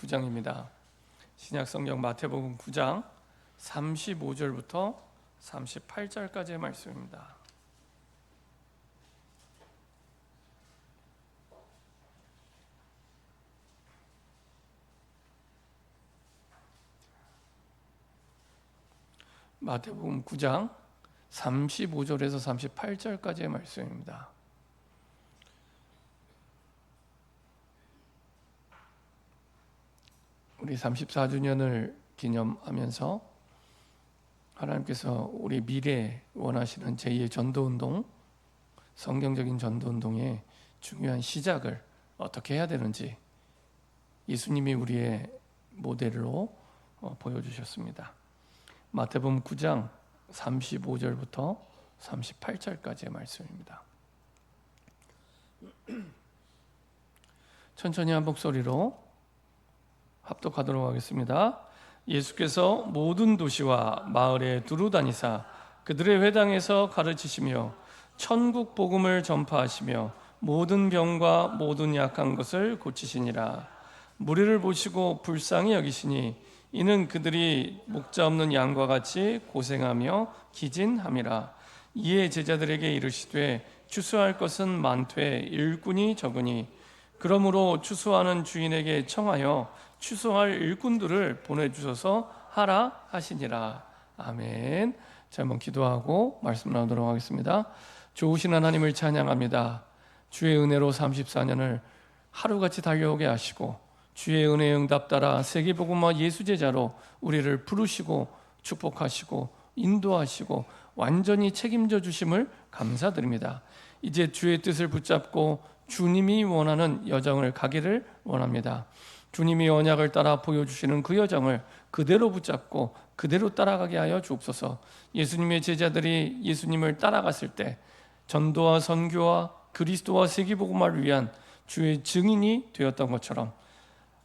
9장입니다. 신약성경 마태복음 9장 35절부터 38절까지의 말씀입니다. 마태복음 9장 35절에서 38절까지의 말씀입니다. 우리 34주년을 기념하면서 하나님께서 우리 미래에 원하시는 제2의 전도운동, 성경적인 전도운동의 중요한 시작을 어떻게 해야 되는지 예수님이 우리의 모델로 보여주셨습니다. 마태복음 9장 35절부터 38절까지의 말씀입니다. 천천히 한 목소리로 합독하도록 하겠습니다. 예수께서 모든 도시와 마을에 두루 다니사 그들의 회당에서 가르치시며 천국 복음을 전파하시며 모든 병과 모든 약한 것을 고치시니라. 무리를 보시고 불쌍히 여기시니 이는 그들이 목자 없는 양과 같이 고생하며 기진함이라. 이에 제자들에게 이르시되 추수할 것은 많되 일꾼이 적으니 그러므로 추수하는 주인에게 청하여 추수할 일꾼들을 보내주셔서 하라 하시니라. 아멘. 자, 한번 기도하고 말씀 나누도록 하겠습니다. 좋으신 하나님을 찬양합니다. 주의 은혜로 34년을 하루같이 달려오게 하시고 주의 은혜의 응답 따라 세계복음화 예수제자로 우리를 부르시고 축복하시고 인도하시고 완전히 책임져 주심을 감사드립니다. 이제 주의 뜻을 붙잡고 주님이 원하는 여정을 가기를 원합니다. 주님이 언약을 따라 보여주시는 그 여정을 그대로 붙잡고 그대로 따라가게 하여 주옵소서. 예수님의 제자들이 예수님을 따라갔을 때 전도와 선교와 그리스도와 세계복음화를 위한 주의 증인이 되었던 것처럼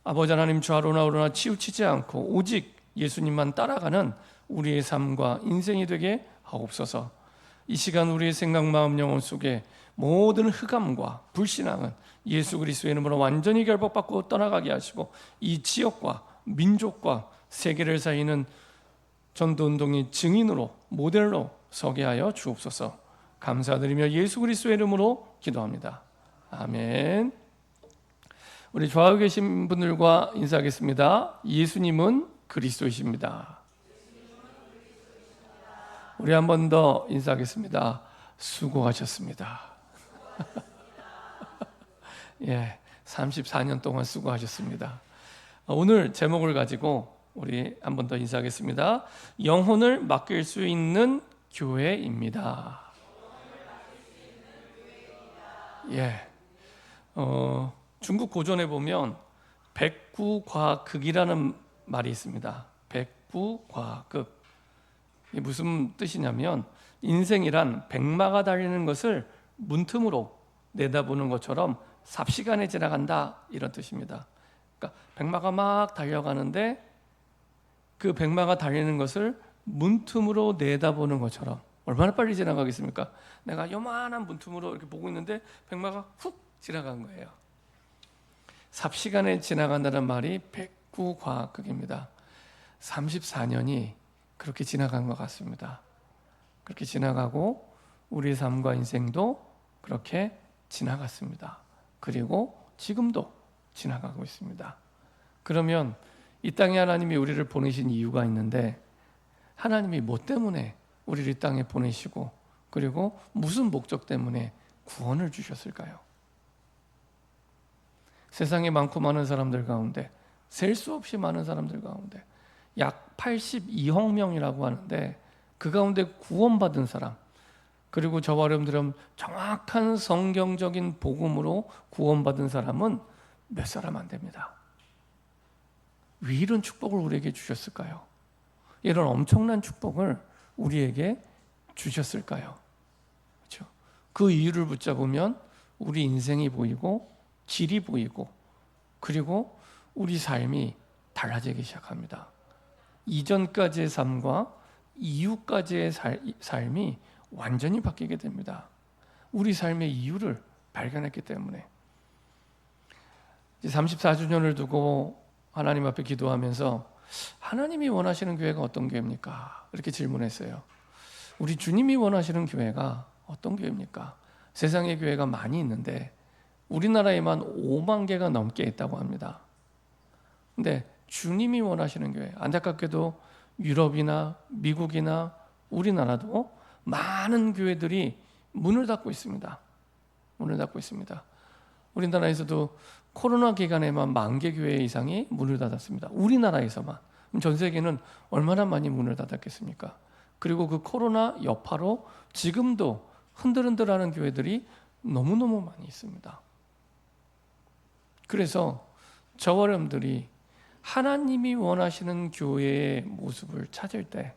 아버지 하나님 좌로나 우로나 치우치지 않고 오직 예수님만 따라가는 우리의 삶과 인생이 되게 하옵소서. 이 시간 우리의 생각, 마음, 영혼 속에 모든 흑암과 불신앙은 예수 그리스도의 이름으로 완전히 결박받고 떠나가게 하시고 이 지역과 민족과 세계를 살리는 전도운동의 증인으로 모델로 서게 하여 주옵소서. 감사드리며 예수 그리스도의 이름으로 기도합니다. 아멘. 우리 좌우에 계신 분들과 인사하겠습니다. 예수님은 그리스도이십니다. 우리 한 번 더 인사하겠습니다. 수고하셨습니다. 예, 34년 동안 수고하셨습니다. 오늘 제목을 가지고 우리 한 번 더 인사하겠습니다. 영혼을 맡길 수 있는 교회입니다. 예, 중국 고전에 보면 백구과극이라는 말이 있습니다. 백구과극. 이게 무슨 뜻이냐면 인생이란 백마가 달리는 것을 문틈으로 내다보는 것처럼 삽시간에 지나간다, 이런 뜻입니다. 그러니까 백마가 막 달려가는데 그 백마가 달리는 것을 문틈으로 내다보는 것처럼 얼마나 빨리 지나가겠습니까? 내가 요만한 문틈으로 이렇게 보고 있는데 백마가 훅 지나간 거예요. 삽시간에 지나간다는 말이 백구과극입니다. 34년이 그렇게 지나간 것 같습니다. 그렇게 지나가고 우리의 삶과 인생도 그렇게 지나갔습니다. 그리고 지금도 지나가고 있습니다. 그러면 이 땅에 하나님이 우리를 보내신 이유가 있는데 하나님이 뭐 때문에 우리를 이 땅에 보내시고 그리고 무슨 목적 때문에 구원을 주셨을까요? 세상에 많고 많은 사람들 가운데, 셀 수 없이 많은 사람들 가운데 약 82억 명이라고 하는데 그 가운데 구원받은 사람, 그리고 저와 여러분들은 정확한 성경적인 복음으로 구원받은 사람은 몇 사람 안 됩니다. 왜 이런 축복을 우리에게 주셨을까요? 이런 엄청난 축복을 우리에게 주셨을까요? 그렇죠? 그 이유를 붙잡으면 우리 인생이 보이고 길이 보이고 그리고 우리 삶이 달라지기 시작합니다. 이전까지의 삶과 이후까지의 삶이 완전히 바뀌게 됩니다. 우리 삶의 이유를 발견했기 때문에. 34주년을 두고 하나님 앞에 기도하면서 하나님이 원하시는 교회가 어떤 교회입니까? 이렇게 질문했어요. 우리 주님이 원하시는 교회가 어떤 교회입니까? 세상에 교회가 많이 있는데 우리나라에만 5만 개가 넘게 있다고 합니다. 근데 주님이 원하시는 교회, 안타깝게도 유럽이나 미국이나 우리나라도 많은 교회들이 문을 닫고 있습니다. 문을 닫고 있습니다. 우리나라에서도 코로나 기간에만 10,000개 교회 이상이 문을 닫았습니다. 우리나라에서만. 그럼 전 세계는 얼마나 많이 문을 닫았겠습니까? 그리고 그 코로나 여파로 지금도 흔들흔들하는 교회들이 너무너무 많이 있습니다. 그래서 저와 여러분들이 하나님이 원하시는 교회의 모습을 찾을 때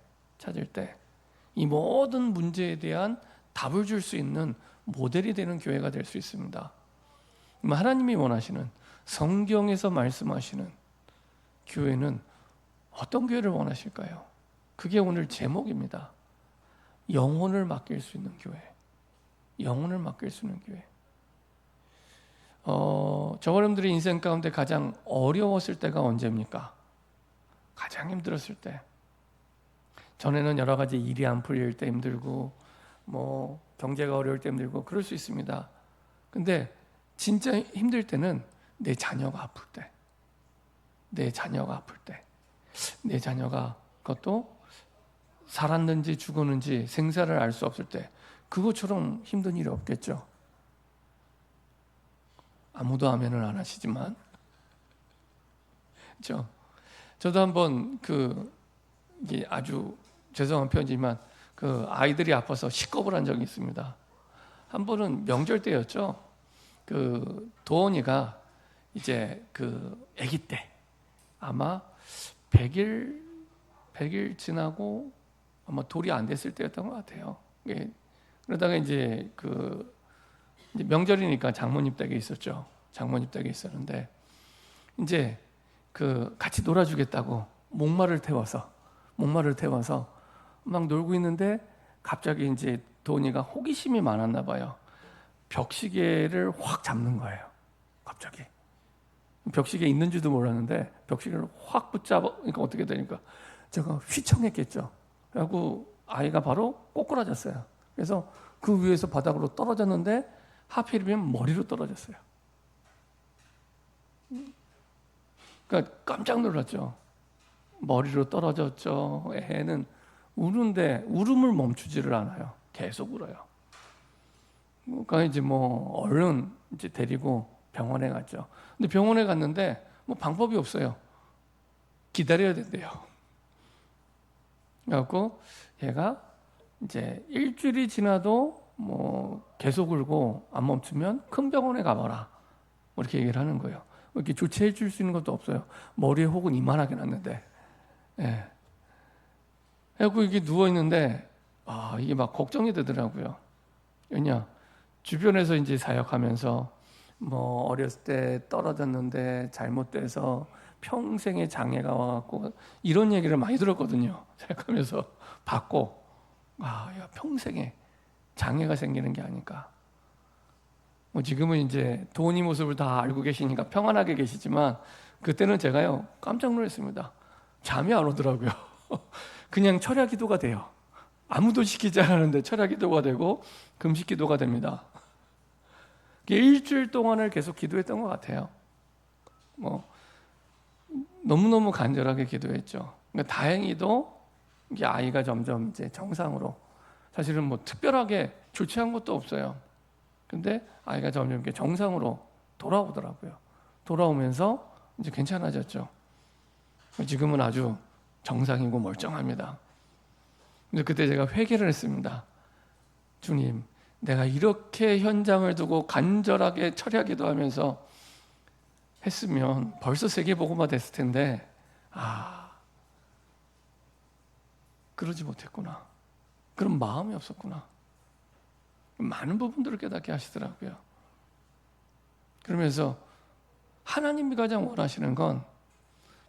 이 모든 문제에 대한 답을 줄 수 있는 모델이 되는 교회가 될 수 있습니다. 하나님이 원하시는, 성경에서 말씀하시는 교회는 어떤 교회를 원하실까요? 그게 오늘 제목입니다. 영혼을 맡길 수 있는 교회. 영혼을 맡길 수 있는 교회. 저와 여러분들의 인생 가운데 가장 어려웠을 때가 언제입니까? 가장 힘들었을 때. 전에는 여러 가지 일이 안 풀릴 때 힘들고, 경제가 어려울 때 힘들고, 그럴 수 있습니다. 근데 진짜 힘들 때는 내 자녀가 아플 때, 내 자녀가 그것도 살았는지 죽었는지 생사를 알 수 없을 때, 그것처럼 힘든 일이 없겠죠. 아무도 아멘을 안 하시지만, 그렇죠? 저도 한번 이게 아주 죄송한 표현이지만 아이들이 아파서 식겁을 한 적이 있습니다. 한 번은 명절 때였죠. 도원이가 이제 아기 때 아마 100일 지나고 아마 돌이 안 됐을 때였던 것 같아요. 그러다가 이제 명절이니까 장모님 댁에 있었죠. 장모님 댁에 있었는데 이제 같이 놀아주겠다고 목마를 태워서 막 놀고 있는데 갑자기 이제 도원이가 호기심이 많았나 봐요. 벽시계를 확 잡는 거예요. 갑자기 벽시계 있는지도 몰랐는데 벽시계를 확 붙잡으니까 어떻게 되니까 제가 휘청했겠죠. 그래갖고 아이가 바로 꼬꾸라졌어요. 그래서 그 위에서 바닥으로 떨어졌는데 하필이면 머리로 떨어졌어요. 그러니까 깜짝 놀랐죠. 머리로 떨어졌죠. 애는 우는데 울음을 멈추지를 않아요. 계속 울어요. 그러니까 이제 얼른 이제 데리고 병원에 갔죠. 근데 병원에 갔는데 방법이 없어요. 기다려야 된대요. 그래갖고 얘가 이제 일주일이 지나도 계속 울고 안 멈추면 큰 병원에 가봐라. 이렇게 얘기를 하는 거예요. 이렇게 조치해 줄 수 있는 것도 없어요. 머리에 혹은 이만하게 났는데. 예. 그래갖고 이게 누워있는데, 이게 막 걱정이 되더라고요. 왜냐, 주변에서 이제 사역하면서, 어렸을 때 떨어졌는데 잘못돼서 평생의 장애가 와갖고, 이런 얘기를 많이 들었거든요. 사역하면서 받고, 야, 평생에 장애가 생기는 게 아닐까. 지금은 이제 도훈이 모습을 다 알고 계시니까 평안하게 계시지만, 그때는 제가요, 깜짝 놀랐습니다. 잠이 안 오더라고요. 그냥 철야 기도가 돼요. 아무도 시키지 않았는데 철야 기도가 되고 금식 기도가 됩니다. 일주일 동안을 계속 기도했던 것 같아요. 너무너무 간절하게 기도했죠. 그러니까 다행히도 이게 아이가 점점 이제 정상으로, 사실은 특별하게 조치한 것도 없어요. 근데 아이가 점점 이렇게 정상으로 돌아오더라고요. 돌아오면서 이제 괜찮아졌죠. 지금은 아주 정상이고 멀쩡합니다. 근데 그때 제가 회개를 했습니다. 주님, 내가 이렇게 현장을 두고 간절하게 철야기도 하면서 했으면 벌써 세계복음화 됐을 텐데, 그러지 못했구나. 그런 마음이 없었구나. 많은 부분들을 깨닫게 하시더라고요. 그러면서 하나님이 가장 원하시는 건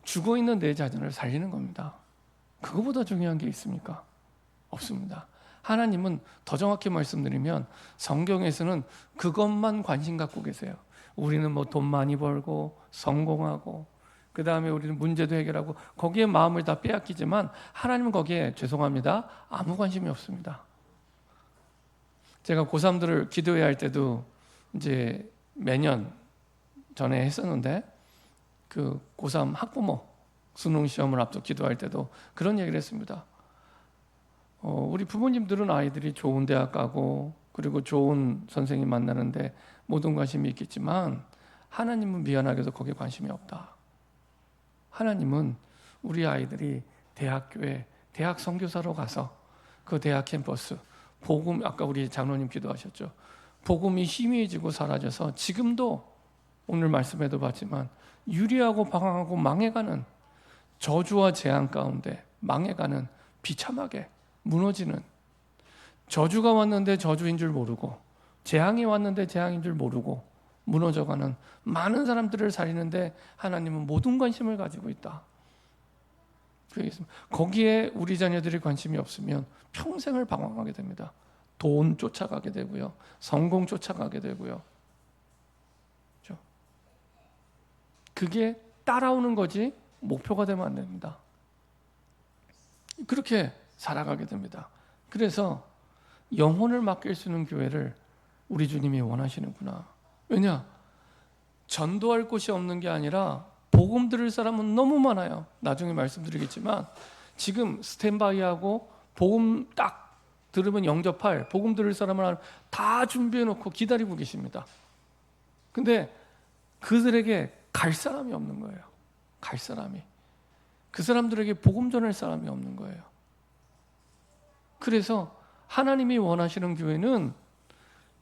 죽어있는 내 자녀를 살리는 겁니다. 그거보다 중요한 게 있습니까? 없습니다. 하나님은 더 정확히 말씀드리면 성경에서는 그것만 관심 갖고 계세요. 우리는 돈 많이 벌고 성공하고 그 다음에 우리는 문제도 해결하고 거기에 마음을 다 빼앗기지만 하나님은 거기에 죄송합니다. 아무 관심이 없습니다. 제가 고3들을 기도해야 할 때도 이제 매년 전에 했었는데 그 고3 학부모 수능 시험을 앞두고 기도할 때도 그런 얘기를 했습니다. 우리 부모님들은 아이들이 좋은 대학 가고 그리고 좋은 선생님 만나는데 모든 관심이 있겠지만 하나님은 미안하게도 거기에 관심이 없다. 하나님은 우리 아이들이 대학교에 대학 선교사로 가서 그 대학 캠퍼스 복음, 아까 우리 장로님 기도하셨죠. 복음이 희미해지고 사라져서 지금도 오늘 말씀에도 봤지만 유리하고 방황하고 망해가는 저주와 재앙 가운데 망해가는 비참하게 무너지는, 저주가 왔는데 저주인 줄 모르고 재앙이 왔는데 재앙인 줄 모르고 무너져가는 많은 사람들을 살리는데 하나님은 모든 관심을 가지고 있다. 거기에 우리 자녀들이 관심이 없으면 평생을 방황하게 됩니다. 돈 쫓아가게 되고요, 성공 쫓아가게 되고요. 그렇죠? 그게 따라오는 거지 목표가 되면 안 됩니다. 그렇게 살아가게 됩니다. 그래서 영혼을 맡길 수 있는 교회를 우리 주님이 원하시는구나. 왜냐? 전도할 곳이 없는 게 아니라 복음 들을 사람은 너무 많아요. 나중에 말씀드리겠지만 지금 스탠바이하고 복음 딱 들으면 영접할, 복음 들을 사람을 다 준비해 놓고 기다리고 계십니다. 근데 그들에게 갈 사람이 없는 거예요. 갈 사람이. 그 사람들에게 복음 전할 사람이 없는 거예요. 그래서 하나님이 원하시는 교회는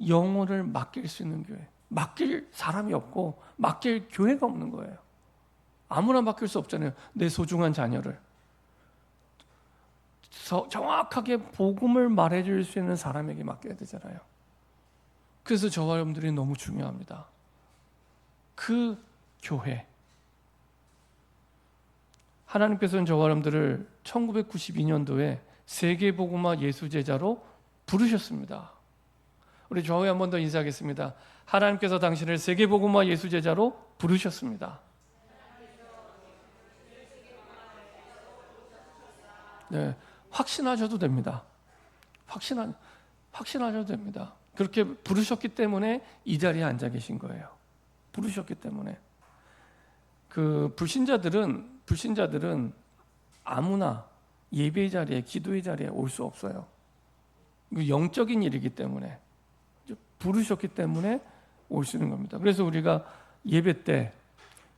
영혼을 맡길 수 있는 교회, 맡길 사람이 없고 맡길 교회가 없는 거예요. 아무나 맡길 수 없잖아요. 내 소중한 자녀를 정확하게 복음을 말해줄 수 있는 사람에게 맡겨야 되잖아요. 그래서 저와 여러분들이 너무 중요합니다. 그 교회, 하나님께서는 저와 여러분들을 1992년도에 세계복음화 예수제자로 부르셨습니다. 우리 좌우에 한 번 더 인사하겠습니다. 하나님께서 당신을 세계복음화 예수제자로 부르셨습니다. 네, 확신하셔도 됩니다. 확신하셔도 됩니다. 그렇게 부르셨기 때문에 이 자리에 앉아 계신 거예요. 부르셨기 때문에. 그 불신자들은 아무나 예배의 자리에, 기도의 자리에 올 수 없어요. 영적인 일이기 때문에, 부르셨기 때문에 올 수 있는 겁니다. 그래서 우리가 예배 때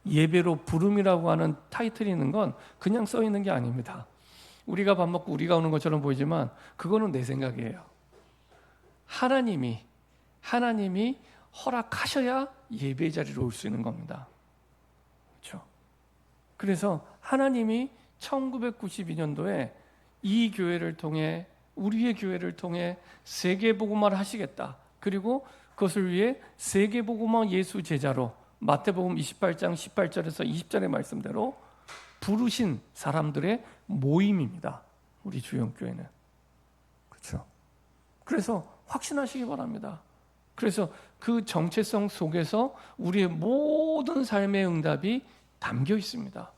예배로 부름이라고 하는 타이틀이 있는 건 그냥 써 있는 게 아닙니다. 우리가 밥 먹고 우리가 오는 것처럼 보이지만 그거는 내 생각이에요. 하나님이 허락하셔야 예배의 자리로 올 수 있는 겁니다. 그렇죠? 그래서 하나님이 1992년도에 이 교회를 통해, 우리의 교회를 통해 세계복음화를 하시겠다. 그리고 그것을 위해 세계복음화 예수 제자로 마태복음 28장 18절에서 20절의 말씀대로 부르신 사람들의 모임입니다. 우리 주영교회는. 그렇죠? 그래서 확신하시기 바랍니다. 그래서 그 정체성 속에서 우리의 모든 삶의 응답이 담겨 있습니다.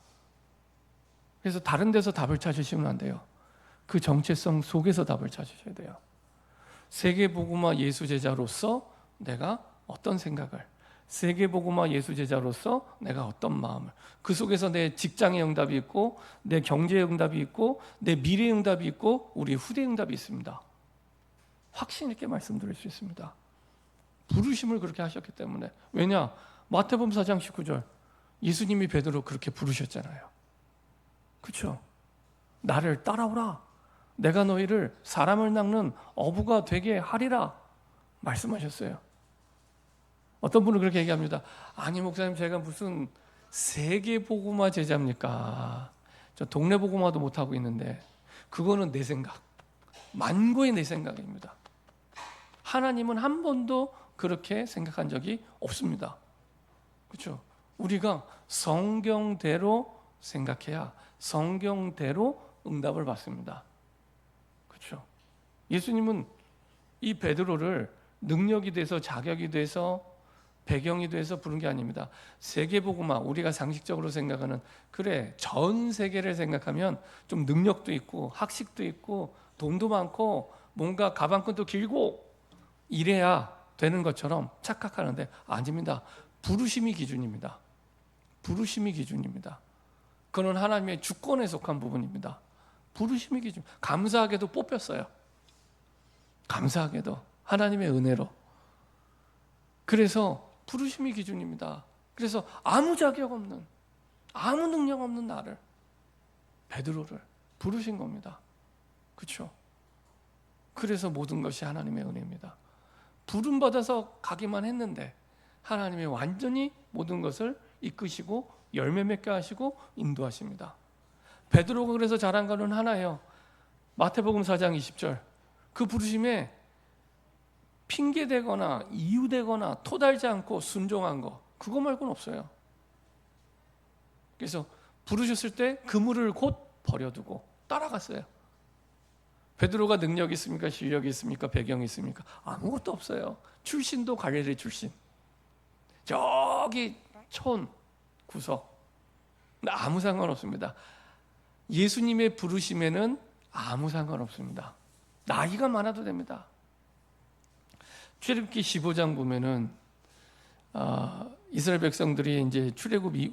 그래서 다른 데서 답을 찾으시면 안 돼요. 그 정체성 속에서 답을 찾으셔야 돼요. 세계복음화 예수제자로서 내가 어떤 생각을, 세계복음화 예수제자로서 내가 어떤 마음을, 그 속에서 내 직장의 응답이 있고 내 경제의 응답이 있고 내 미래의 응답이 있고 우리 후대의 응답이 있습니다. 확신 있게 말씀드릴 수 있습니다. 부르심을 그렇게 하셨기 때문에. 왜냐? 마태복음 4장 19절 예수님이 베드로 그렇게 부르셨잖아요. 그렇죠? 나를 따라오라. 내가 너희를 사람을 낚는 어부가 되게 하리라 말씀하셨어요. 어떤 분은 그렇게 얘기합니다. 아니 목사님, 제가 무슨 세계복음화 제자입니까? 저 동네 복음화도 못하고 있는데. 그거는 내 생각, 만고의 내 생각입니다. 하나님은 한 번도 그렇게 생각한 적이 없습니다. 그렇죠? 우리가 성경대로 생각해야 성경대로 응답을 받습니다. 그렇죠? 예수님은 이 베드로를 능력이 돼서, 자격이 돼서 배경이 돼서 부른 게 아닙니다. 세계복음화, 우리가 상식적으로 생각하는, 그래, 전 세계를 생각하면 좀 능력도 있고 학식도 있고 돈도 많고 뭔가 가방끈도 길고 이래야 되는 것처럼 착각하는데 아닙니다. 부르심이 기준입니다. 부르심이 기준입니다. 그는 하나님의 주권에 속한 부분입니다. 부르심이 기준. 감사하게도 뽑혔어요. 감사하게도 하나님의 은혜로. 그래서 부르심이 기준입니다. 그래서 아무 자격 없는, 아무 능력 없는 나를, 베드로를 부르신 겁니다. 그렇죠? 그래서 모든 것이 하나님의 은혜입니다. 부름 받아서 가기만 했는데 하나님이 완전히 모든 것을 이끄시고 열매 맺게 하시고 인도하십니다. 베드로가 그래서 잘한 거는 하나예요. 마태복음 4장 20절. 그 부르심에 핑계대거나 이유대거나 토달지 않고 순종한 거, 그거 말고는 없어요. 그래서 부르셨을 때 그물을 곧 버려두고 따라갔어요. 베드로가 능력이 있습니까? 실력이 있습니까? 배경이 있습니까? 아무것도 없어요. 출신도 갈릴리 출신. 저기 촌 구석. 아무 상관없습니다. 예수님의 부르심에는 아무 상관없습니다. 나이가 많아도 됩니다. 출애굽기 15장 보면은 이스라엘 백성들이 이제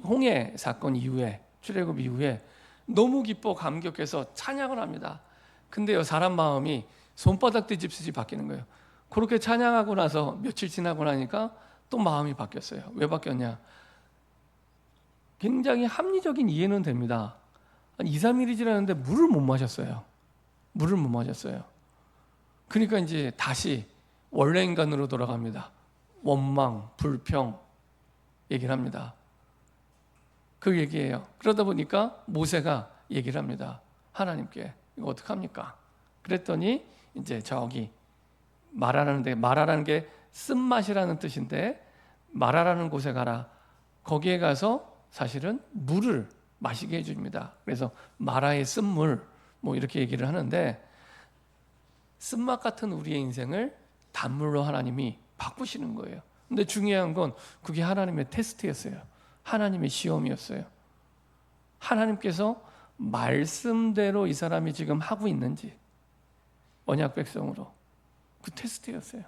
홍해 사건 이후에, 출애굽 이후에 너무 기뻐 감격해서 찬양을 합니다. 근데요, 사람 마음이 손바닥 뒤집듯이 바뀌는 거예요. 그렇게 찬양하고 나서 며칠 지나고 나니까 또 마음이 바뀌었어요. 왜 바뀌었냐? 굉장히 합리적인 이해는 됩니다. 한 2, 3일이 지났는데 물을 못 마셨어요. 물을 못 마셨어요. 그러니까 이제 다시 원래 인간으로 돌아갑니다. 원망, 불평 얘기를 합니다. 그 얘기예요. 그러다 보니까 모세가 얘기를 합니다. 하나님께 이거 어떡합니까? 그랬더니 이제 저기 말하라는 게 쓴맛이라는 뜻인데, 말하라는 곳에 가라. 거기에 가서 사실은 물을 마시게 해줍니다. 그래서 마라의 쓴물 뭐 이렇게 얘기를 하는데, 쓴맛 같은 우리의 인생을 단물로 하나님이 바꾸시는 거예요. 근데 중요한 건 그게 하나님의 테스트였어요. 하나님의 시험이었어요. 하나님께서 말씀대로 이 사람이 지금 하고 있는지, 언약 백성으로, 그 테스트였어요.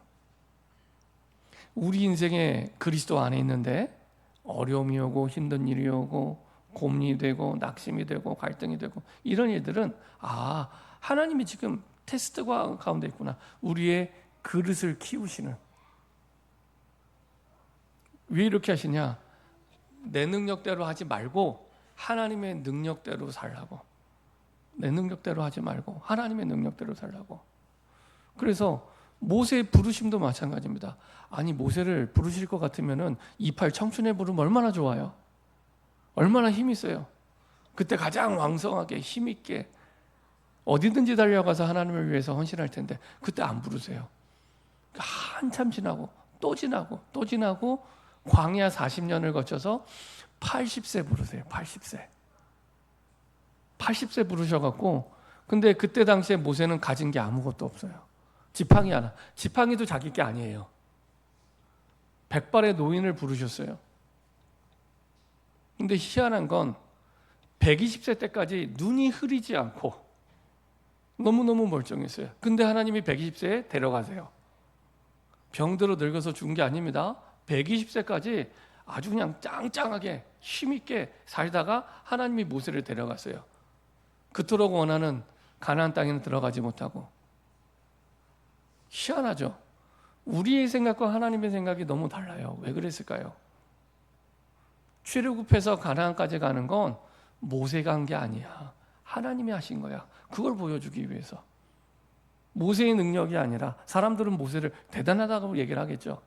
우리 인생에 그리스도 안에 있는데 어려움이 오고 힘든 일이 오고 고민이 되고 낙심이 되고 갈등이 되고 이런 일들은 하나님이 지금 테스트 가운데 있구나. 우리의 그릇을 키우시는. 왜 이렇게 하시냐? 내 능력대로 하지 말고 하나님의 능력대로 살라고. 내 능력대로 하지 말고 하나님의 능력대로 살라고. 그래서 모세의 부르심도 마찬가지입니다. 아니, 모세를 부르실 것 같으면은 28 청춘에 부르면 얼마나 좋아요. 얼마나 힘이 있어요. 그때 가장 왕성하게 힘있게 어디든지 달려가서 하나님을 위해서 헌신할 텐데 그때 안 부르세요. 한참 지나고 또 지나고 또 지나고 광야 40년을 거쳐서 80세 부르세요. 80세 부르셔갖고, 근데 그때 당시에 모세는 가진 게 아무것도 없어요. 지팡이 하나. 지팡이도 자기 게 아니에요. 백발의 노인을 부르셨어요. 근데 희한한 건 120세 때까지 눈이 흐리지 않고 너무너무 멀쩡했어요. 근데 하나님이 120세에 데려가세요. 병들어 늙어서 죽은 게 아닙니다. 120세까지 아주 그냥 짱짱하게 힘있게 살다가 하나님이 모세를 데려갔어요. 그토록 원하는 가나안 땅에는 들어가지 못하고. 희한하죠? 우리의 생각과 하나님의 생각이 너무 달라요. 왜 그랬을까요? 출애굽해서 가나안까지 가는 건 모세가 한 게 아니야. 하나님이 하신 거야. 그걸 보여주기 위해서. 모세의 능력이 아니라, 사람들은 모세를 대단하다고 얘기를 하겠죠.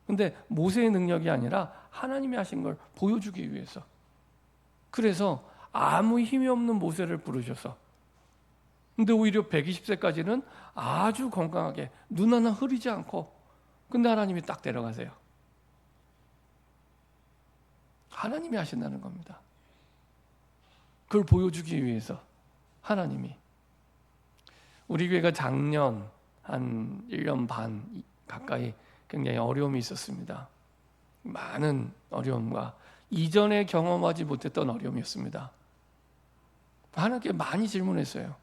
근데 모세의 능력이 아니라 하나님이 하신 걸 보여주기 위해서. 그래서 아무 힘이 없는 모세를 부르셔서, 근데 오히려 120세까지는 아주 건강하게 눈 하나 흐리지 않고, 근데 하나님이 딱 데려가세요. 하나님이 하신다는 겁니다. 그걸 보여주기 위해서 하나님이. 우리 교회가 작년 한 1년 반 가까이 굉장히 어려움이 있었습니다. 많은 어려움과 이전에 경험하지 못했던 어려움이었습니다. 하나님께 많이 질문했어요.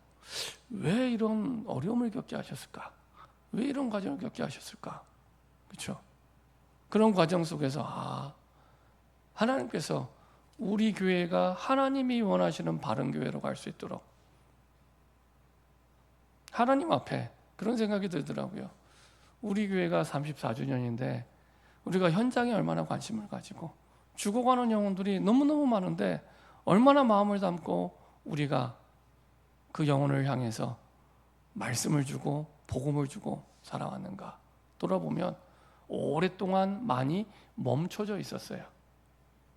왜 이런 어려움을 겪게 하셨을까? 왜 이런 과정을 겪게 하셨을까? 그렇죠? 그런 과정 속에서 하나님께서 우리 교회가 하나님이 원하시는 바른 교회로 갈 수 있도록 하나님 앞에 그런 생각이 들더라고요. 우리 교회가 34주년인데 우리가 현장에 얼마나 관심을 가지고 죽어가는 영혼들이 너무너무 많은데 얼마나 마음을 담고 우리가 그 영혼을 향해서 말씀을 주고 복음을 주고 살아왔는가 돌아보면 오랫동안 많이 멈춰져 있었어요.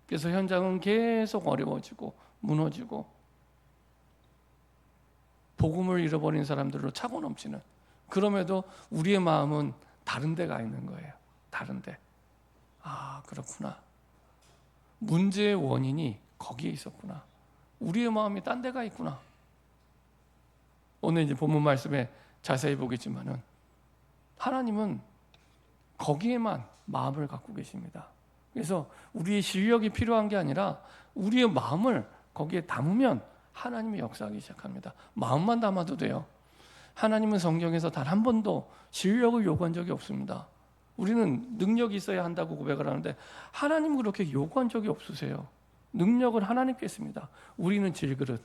그래서 현장은 계속 어려워지고 무너지고 복음을 잃어버린 사람들로 차고 넘치는, 그럼에도 우리의 마음은 다른 데 가 있는 거예요. 다른 데. 그렇구나. 문제의 원인이 거기에 있었구나. 우리의 마음이 딴 데 가 있구나. 오늘 이제 본문 말씀에 자세히 보겠지만은 하나님은 거기에만 마음을 갖고 계십니다. 그래서 우리의 실력이 필요한 게 아니라 우리의 마음을 거기에 담으면 하나님이 역사하기 시작합니다. 마음만 담아도 돼요. 하나님은 성경에서 단 한 번도 실력을 요구한 적이 없습니다. 우리는 능력이 있어야 한다고 고백을 하는데 하나님은 그렇게 요구한 적이 없으세요. 능력은 하나님께 있습니다. 우리는 질그릇,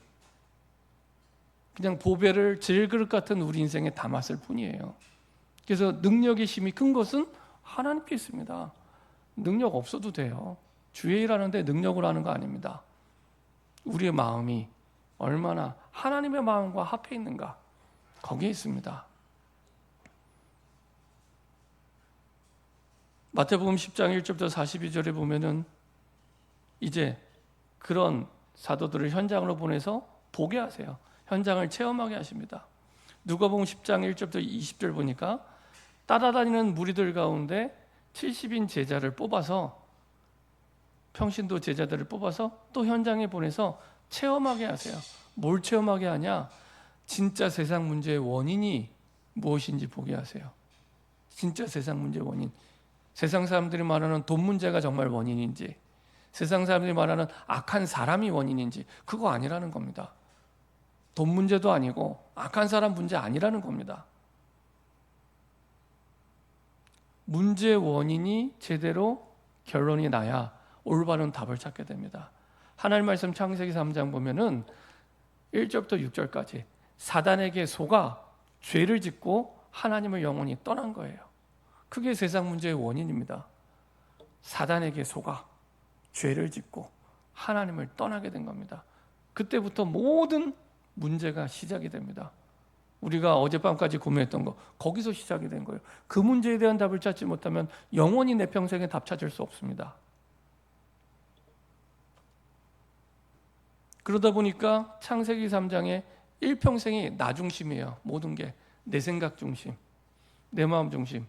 그냥 보배를 질그릇 같은 우리 인생에 담았을 뿐이에요. 그래서 능력의 힘이 큰 것은 하나님께 있습니다. 능력 없어도 돼요. 주의 일 하는데 능력을 하는 거 아닙니다. 우리의 마음이 얼마나 하나님의 마음과 합해 있는가, 거기에 있습니다. 마태복음 10장 1절부터 42절에 보면은 이제 그런 사도들을 현장으로 보내서 보게 하세요. 현장을 체험하게 하십니다. 누가복음 10장 1절부터 20절 보니까 따라다니는 무리들 가운데 70인 제자를 뽑아서, 평신도 제자들을 뽑아서 또 현장에 보내서 체험하게 하세요. 뭘 체험하게 하냐? 진짜 세상 문제의 원인이 무엇인지 보게 하세요. 진짜 세상 문제의 원인. 세상 사람들이 말하는 돈 문제가 정말 원인인지, 세상 사람들이 말하는 악한 사람이 원인인지, 그거 아니라는 겁니다. 돈 문제도 아니고 악한 사람 문제 아니라는 겁니다. 문제의 원인이 제대로 결론이 나야 올바른 답을 찾게 됩니다. 하나님 말씀 창세기 3장 보면은 1절부터 6절까지 사단에게 속아 죄를 짓고 하나님을 영원히 떠난 거예요. 그게 세상 문제의 원인입니다. 사단에게 속아 죄를 짓고 하나님을 떠나게 된 겁니다. 그때부터 모든 문제가 시작이 됩니다. 우리가 어젯밤까지 고민했던 거, 거기서 시작이 된 거예요. 그 문제에 대한 답을 찾지 못하면 영원히 내 평생에 답 찾을 수 없습니다. 그러다 보니까 창세기 3장에 일평생이 나 중심이에요. 모든 게 내 생각 중심, 내 마음 중심.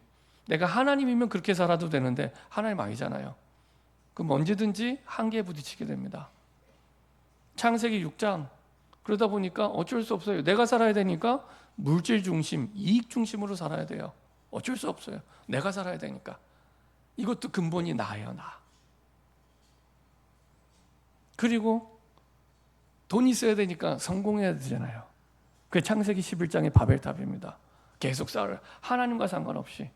내가 하나님이면 그렇게 살아도 되는데 하나님 아니잖아요. 그럼 언제든지 한계에 부딪히게 됩니다. 창세기 6장, 그러다 보니까 어쩔 수 없어요. 내가 살아야 되니까 물질 중심, 이익 중심으로 살아야 돼요. 어쩔 수 없어요. 내가 살아야 되니까. 이것도 근본이 나예요, 나. 그리고 돈 있어야 되니까 성공해야 되잖아요. 그게 창세기 11장의 바벨탑입니다. 계속 쌓을, 하나님과 상관없이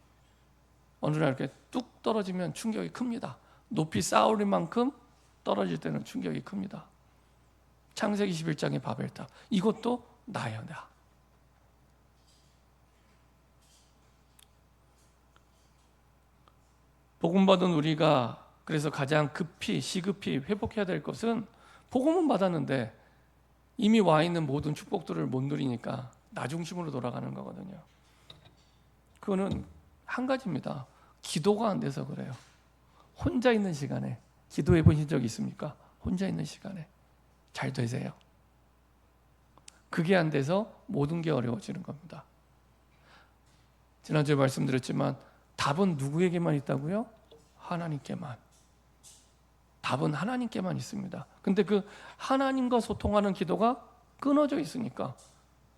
어느 날 이렇게 뚝 떨어지면 충격이 큽니다. 높이 쌓을 만큼 떨어질 때는 충격이 큽니다. 창세기 11장의 바벨탑, 이것도 나예요, 나. 복음 받은 우리가 그래서 가장 시급히 회복해야 될 것은, 복음은 받았는데 이미 와 있는 모든 축복들을 못 누리니까 나 중심으로 돌아가는 거거든요. 그거는 한 가지입니다. 기도가 안 돼서 그래요. 혼자 있는 시간에 기도해 보신 적 있습니까? 혼자 있는 시간에 잘 되세요? 그게 안 돼서 모든 게 어려워지는 겁니다. 지난주에 말씀드렸지만 답은 누구에게만 있다고요? 하나님께만. 답은 하나님께만 있습니다. 근데 그 하나님과 소통하는 기도가 끊어져 있으니까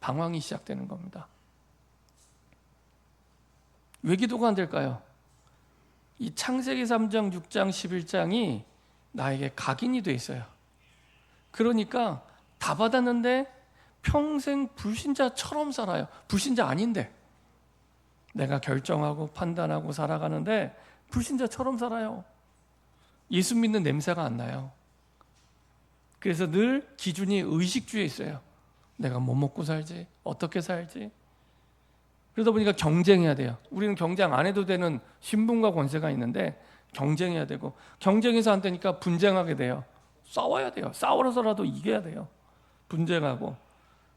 방황이 시작되는 겁니다. 왜 기도가 안 될까요? 이 창세기 3장, 6장, 11장이 나에게 각인이 돼 있어요. 그러니까 다 받았는데 평생 불신자처럼 살아요. 불신자 아닌데 내가 결정하고 판단하고 살아가는데 불신자처럼 살아요. 예수 믿는 냄새가 안 나요. 그래서 늘 기준이 의식주에 있어요. 내가 뭐 먹고 살지? 어떻게 살지? 그러다 보니까 경쟁해야 돼요. 우리는 경쟁 안 해도 되는 신분과 권세가 있는데 경쟁해야 되고, 경쟁해서 안 되니까 분쟁하게 돼요. 싸워야 돼요. 싸워서라도 이겨야 돼요. 분쟁하고.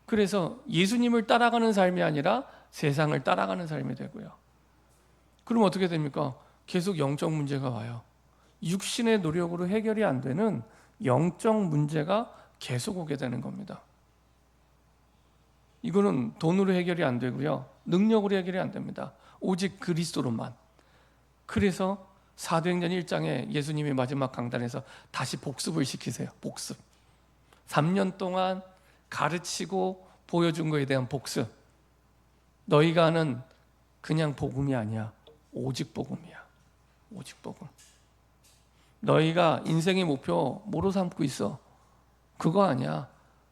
그래서 예수님을 따라가는 삶이 아니라 세상을 따라가는 삶이 되고요. 그럼 어떻게 됩니까? 계속 영적 문제가 와요. 육신의 노력으로 해결이 안 되는 영적 문제가 계속 오게 되는 겁니다. 이거는 돈으로 해결이 안 되고요. 능력으로 해결이 안 됩니다. 오직 그리스도로만. 그래서 사도행전 1장에 예수님이 마지막 강단에서 다시 복습을 시키세요. 복습. 3년 동안 가르치고 보여준 것에 대한 복습. 너희가 하는 그냥 복음이 아니야. 오직 복음이야. 오직 복음. 너희가 인생의 목표 뭐로 삼고 있어? 그거 아니야.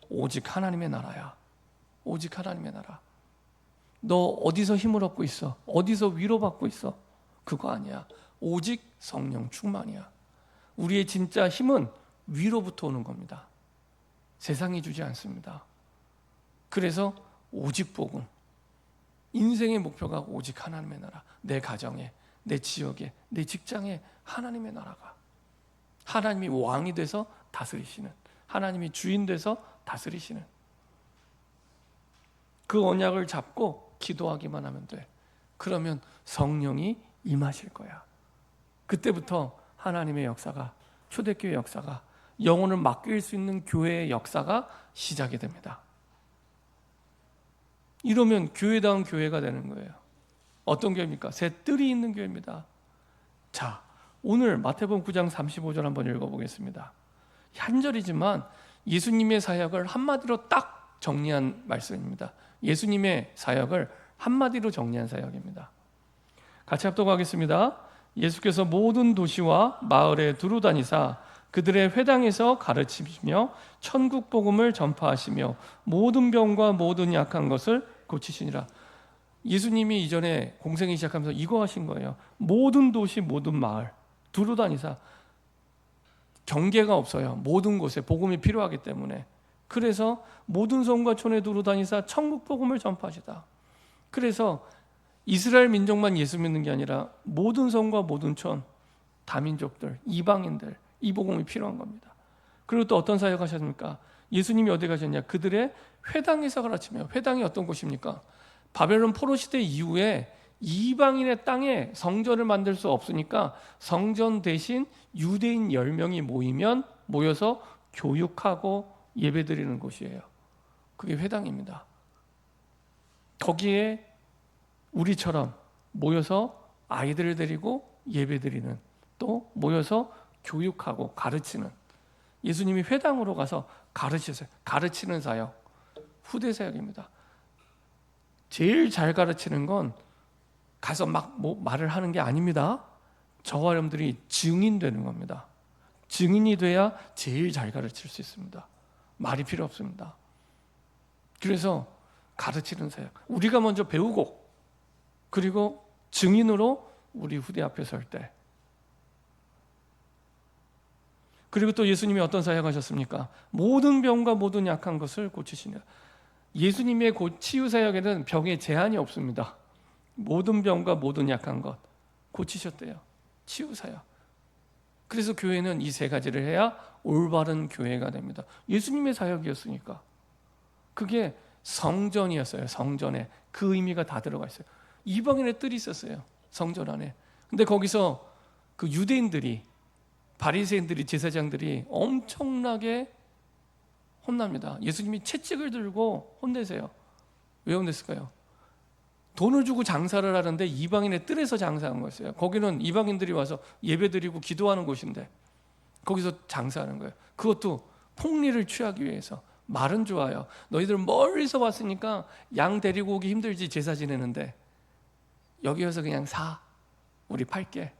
오직 하나님의 나라야. 오직 하나님의 나라. 너 어디서 힘을 얻고 있어? 어디서 위로받고 있어? 그거 아니야. 오직 성령 충만이야. 우리의 진짜 힘은 위로부터 오는 겁니다. 세상이 주지 않습니다. 그래서 오직 복음. 인생의 목표가 오직 하나님의 나라. 내 가정에, 내 지역에, 내 직장에 하나님의 나라가. 하나님이 왕이 돼서 다스리시는, 하나님이 주인 돼서 다스리시는 그 언약을 잡고 기도하기만 하면 돼. 그러면 성령이 임하실 거야. 그때부터 하나님의 역사가, 초대교회 역사가, 영혼을 맡길 수 있는 교회의 역사가 시작이 됩니다. 이러면 교회다운 교회가 되는 거예요. 어떤 교회입니까? 새 뜰이 있는 교회입니다. 자, 오늘 마태복음 9장 35절 한번 읽어보겠습니다. 한 절이지만 예수님의 사역을 한마디로 딱 정리한 말씀입니다. 예수님의 사역을 한마디로 정리한 사역입니다. 같이 합독하겠습니다. 예수께서 모든 도시와 마을에 두루 다니사 그들의 회당에서 가르치시며 천국 복음을 전파하시며 모든 병과 모든 약한 것을 고치시니라. 예수님이 이전에 공생이 시작하면서 이거 하신 거예요. 모든 도시 모든 마을 두루 다니사. 경계가 없어요. 모든 곳에 복음이 필요하기 때문에. 그래서 모든 성과 촌에 두루 다니사 천국 복음을 전파하시다. 그래서 이스라엘 민족만 예수 믿는 게 아니라 모든 성과 모든 촌, 다민족들, 이방인들 이 복음이 필요한 겁니다. 그리고 또 어떤 사역 하셨습니까? 예수님이 어디 가셨냐? 그들의 회당에서 가르치며. 회당이 어떤 곳입니까? 바벨론 포로 시대 이후에 이방인의 땅에 성전을 만들 수 없으니까 성전 대신 유대인 10명이 모여서 교육하고 예배드리는 곳이에요. 그게 회당입니다. 거기에 우리처럼 모여서 아이들을 데리고 예배드리는, 또 모여서 교육하고 가르치는, 예수님이 회당으로 가서 가르치세요. 가르치는 사역, 후대 사역입니다. 제일 잘 가르치는 건 가서 막 말을 하는 게 아닙니다. 저와 여러분들이 증인되는 겁니다. 증인이 돼야 제일 잘 가르칠 수 있습니다. 말이 필요 없습니다. 그래서 가르치는 사역, 우리가 먼저 배우고 그리고 증인으로 우리 후대 앞에 설 때. 그리고 또 예수님이 어떤 사역하셨습니까? 모든 병과 모든 약한 것을 고치시냐. 예수님의 치유 사역에는 병에 제한이 없습니다. 모든 병과 모든 약한 것 고치셨대요. 치유 사역. 그래서 교회는 이 세 가지를 해야 올바른 교회가 됩니다. 예수님의 사역이었으니까. 그게 성전이었어요. 성전에 그 의미가 다 들어가 있어요. 이방인의 뜰이 있었어요. 성전 안에. 근데 거기서 그 유대인들이, 바리새인들이, 제사장들이 엄청나게 혼납니다. 예수님이 채찍을 들고 혼내세요. 왜 혼냈을까요? 돈을 주고 장사를 하는데 이방인의 뜰에서 장사한 거였어요. 거기는 이방인들이 와서 예배드리고 기도하는 곳인데 거기서 장사하는 거예요. 그것도 폭리를 취하기 위해서. 말은 좋아요. 너희들 멀리서 왔으니까 양 데리고 오기 힘들지, 제사 지내는데 여기 와서 그냥 사, 우리 팔게.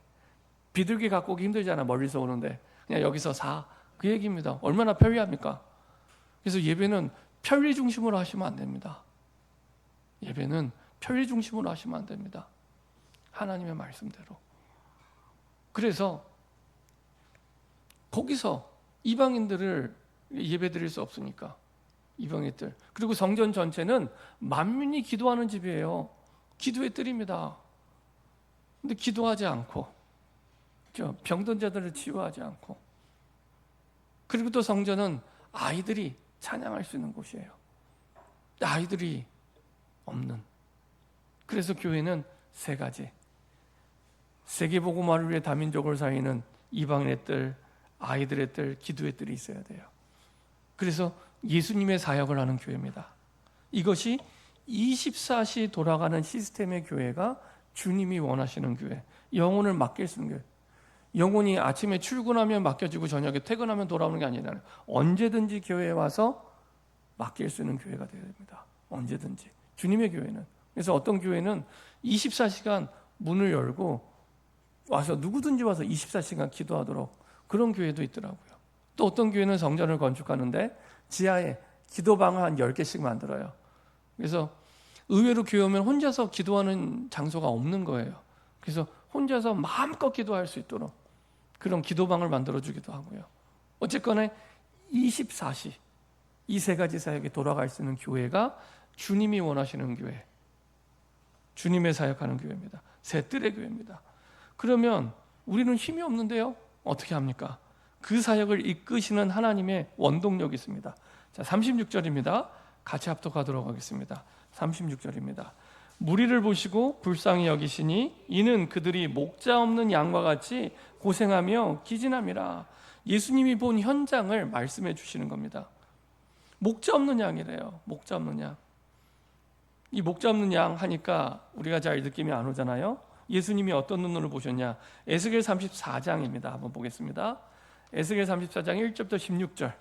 비둘기 갖고 오기 힘들잖아. 멀리서 오는데 그냥 여기서 사, 그 얘기입니다. 얼마나 편리합니까? 그래서 예배는 편리 중심으로 하시면 안 됩니다. 예배는 편리 중심으로 하시면 안 됩니다. 하나님의 말씀대로. 그래서 거기서 이방인들을 예배 드릴 수 없으니까, 이방인들, 그리고 성전 전체는 만민이 기도하는 집이에요. 기도의 뜰입니다. 근데 기도하지 않고, 병든 자들을 치유하지 않고, 그리고 또 성전은 아이들이 찬양할 수 있는 곳이에요. 아이들이 없는. 그래서 교회는 세 가지. 세계복음화를 위해 다민족을 살리는 이방인의 뜰, 아이들의 뜰, 기도의 뜰이 있어야 돼요. 그래서 예수님의 사역을 하는 교회입니다. 이것이 24시 돌아가는 시스템의 교회가 주님이 원하시는 교회, 영혼을 맡길 수 있는 교회. 영혼이 아침에 출근하면 맡겨지고 저녁에 퇴근하면 돌아오는 게 아니라 언제든지 교회에 와서 맡길 수 있는 교회가 되어야 됩니다. 언제든지. 주님의 교회는. 그래서 어떤 교회는 24시간 문을 열고 와서 누구든지 와서 24시간 기도하도록, 그런 교회도 있더라고요. 또 어떤 교회는 성전을 건축하는데 지하에 기도방을 한 10개씩 만들어요. 그래서 의외로 교회 오면 혼자서 기도하는 장소가 없는 거예요. 그래서 혼자서 마음껏 기도할 수 있도록 그런 기도방을 만들어주기도 하고요. 어쨌거나 24시 이 세 가지 사역에 돌아갈 수 있는 교회가 주님이 원하시는 교회, 주님의 사역하는 교회입니다. 새 뜰의 교회입니다. 그러면 우리는 힘이 없는데요, 어떻게 합니까? 그 사역을 이끄시는 하나님의 원동력이 있습니다. 자, 36절입니다. 같이 합독하도록 하겠습니다. 36절입니다. 무리를 보시고 불쌍히 여기시니 이는 그들이 목자 없는 양과 같이 고생하며 기진함이라. 예수님이 본 현장을 말씀해 주시는 겁니다. 목자 없는 양이래요. 목자 없는 양. 이 목자 없는 양 하니까 우리가 잘 느낌이 안 오잖아요. 예수님이 어떤 눈으로 보셨냐? 에스겔 34장입니다. 한번 보겠습니다. 에스겔 34장 1절부터 16절.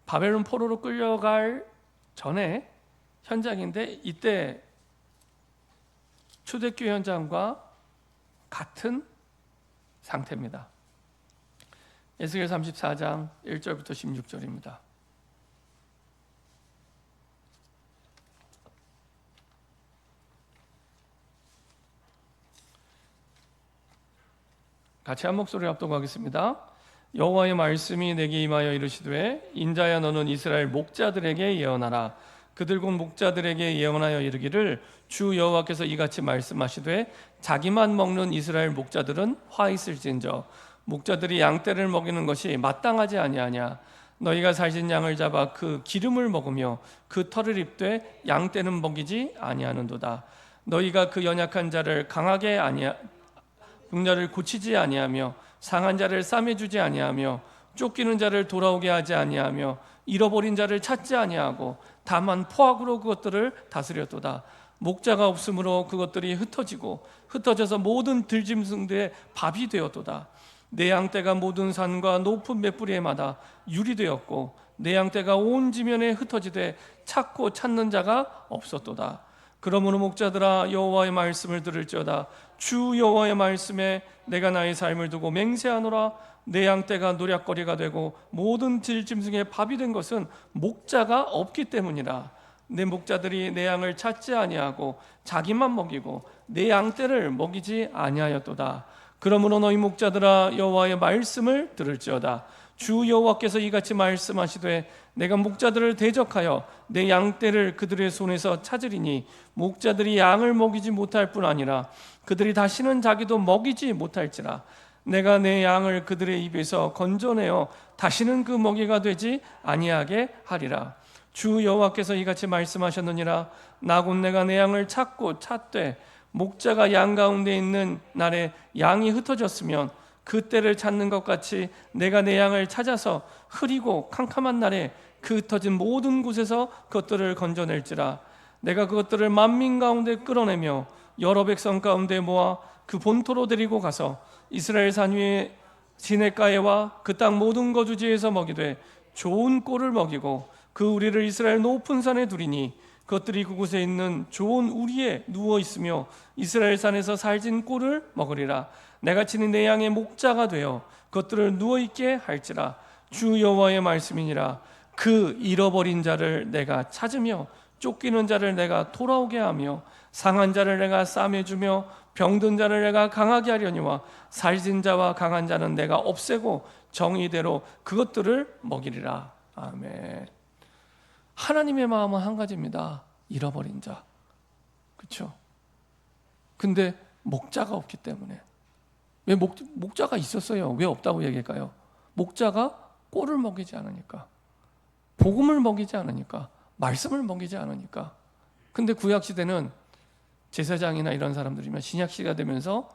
바벨론 포로로 끌려갈 전에 현장인데, 이때 초대교회 현장과 같은 상태입니다. 에스겔 34장 1절부터 16절입니다. 같이 한 목소리로 합독하겠습니다. 여호와의 말씀이 내게 임하여 이르시되, 인자야 너는 이스라엘 목자들에게 예언하라. 그들 곧 목자들에게 예언하여 이르기를, 주 여호와께서 이같이 말씀하시되, 자기만 먹는 이스라엘 목자들은 화 있을진저 목자들이 양떼를 먹이는 것이 마땅하지 아니하냐. 너희가 살진 양을 잡아 그 기름을 먹으며 그 털을 입되 양떼는 먹이지 아니하는도다. 너희가 그 연약한 자를 강하게 병자를 고치지 아니하며 상한 자를 싸매주지 아니하며 쫓기는 자를 돌아오게 하지 아니하며 잃어버린 자를 찾지 아니하고 다만 포악으로 그것들을 다스렸도다. 목자가 없으므로 그것들이 흩어져서 모든 들짐승들의 밥이 되었도다. 내 양떼가 모든 산과 높은 맷뿌리에마다 유리 되었고 내 양떼가 온 지면에 흩어지되 찾고 찾는 자가 없었도다. 그러므로 목자들아, 여호와의 말씀을 들을지어다. 주 여호와의 말씀에 내가 나의 삶을 두고 맹세하노라. 내 양떼가 노략거리가 되고 모든 들짐승의 밥이 된 것은 목자가 없기 때문이라. 내 목자들이 내 양을 찾지 아니하고 자기만 먹이고 내 양떼를 먹이지 아니하였도다. 그러므로 너희 목자들아, 여호와의 말씀을 들을지어다. 주 여호와께서 이같이 말씀하시되, 내가 목자들을 대적하여 내 양떼를 그들의 손에서 찾으리니 목자들이 양을 먹이지 못할 뿐 아니라 그들이 다시는 자기도 먹이지 못할지라. 내가 내 양을 그들의 입에서 건져내어 다시는 그 먹이가 되지 아니하게 하리라. 주 여호와께서 이같이 말씀하셨느니라. 나 곧 내가 내 양을 찾고 찾되 목자가 양 가운데 있는 날에 양이 흩어졌으면 그때를 찾는 것 같이 내가 내 양을 찾아서 흐리고 캄캄한 날에 그 흩어진 모든 곳에서 그것들을 건져낼지라. 내가 그것들을 만민 가운데 끌어내며 여러 백성 가운데 모아 그 본토로 데리고 가서 이스라엘 산 위에 시냇가에와 그 땅 모든 거주지에서 먹이되 좋은 꼴을 먹이고 그 우리를 이스라엘 높은 산에 두리니 그것들이 그곳에 있는 좋은 우리에 누워 있으며 이스라엘 산에서 살진 꼴을 먹으리라. 내가 치는 내 양의 목자가 되어 그것들을 누워 있게 할지라. 주 여호와의 말씀이니라. 그 잃어버린 자를 내가 찾으며 쫓기는 자를 내가 돌아오게 하며 상한 자를 내가 싸매주며 병든 자를 내가 강하게 하려니와 살진 자와 강한 자는 내가 없애고 정의대로 그것들을 먹이리라. 아멘. 하나님의 마음은 한 가지입니다. 잃어버린 자. 그렇죠? 근데 목자가 없기 때문에. 왜 목자가 있었어요? 왜 없다고 얘기할까요? 목자가 꼴을 먹이지 않으니까, 복음을 먹이지 않으니까, 말씀을 먹이지 않으니까. 근데 구약 시대는 제사장이나 이런 사람들이면 신약 시대가 되면서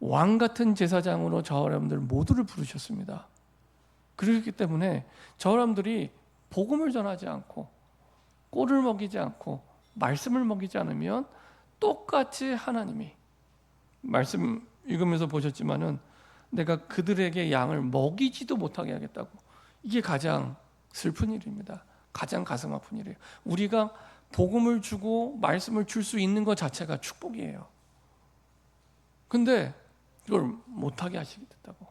왕 같은 제사장으로 저 사람들 모두를 부르셨습니다. 그렇기 때문에 저 사람들이 복음을 전하지 않고 꼴을 먹이지 않고 말씀을 먹이지 않으면 똑같이 하나님이, 말씀 읽으면서 보셨지만은 내가 그들에게 양을 먹이지도 못하게 하겠다고. 이게 가장 슬픈 일입니다. 가장 가슴 아픈 일이에요. 우리가 복음을 주고 말씀을 줄 수 있는 것 자체가 축복이에요. 근데 이걸 못하게 하시겠다고.